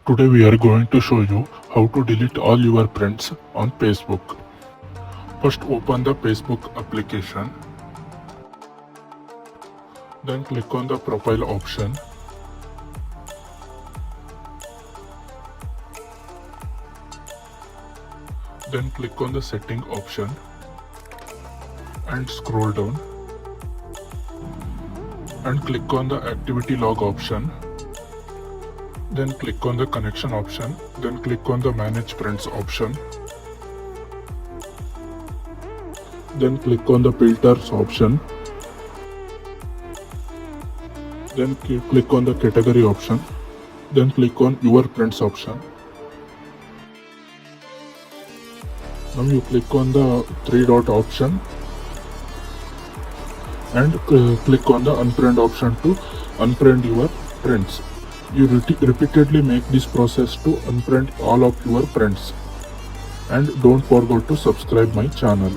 Today we are going to show you how to delete all your friends on Facebook. First open the Facebook application. Then click on the profile option. Then click on the setting option and scroll down and click on the activity log option. Then click on the connection option. Then click on the manage friends option. Then click on the filters option. Then click on the category option. Then click on your friends option. Now you click on the three dot option and click on the unfriend option to unfriend your friends. You repeatedly make this process to unfriend all of your friends. And don't forget to subscribe my channel.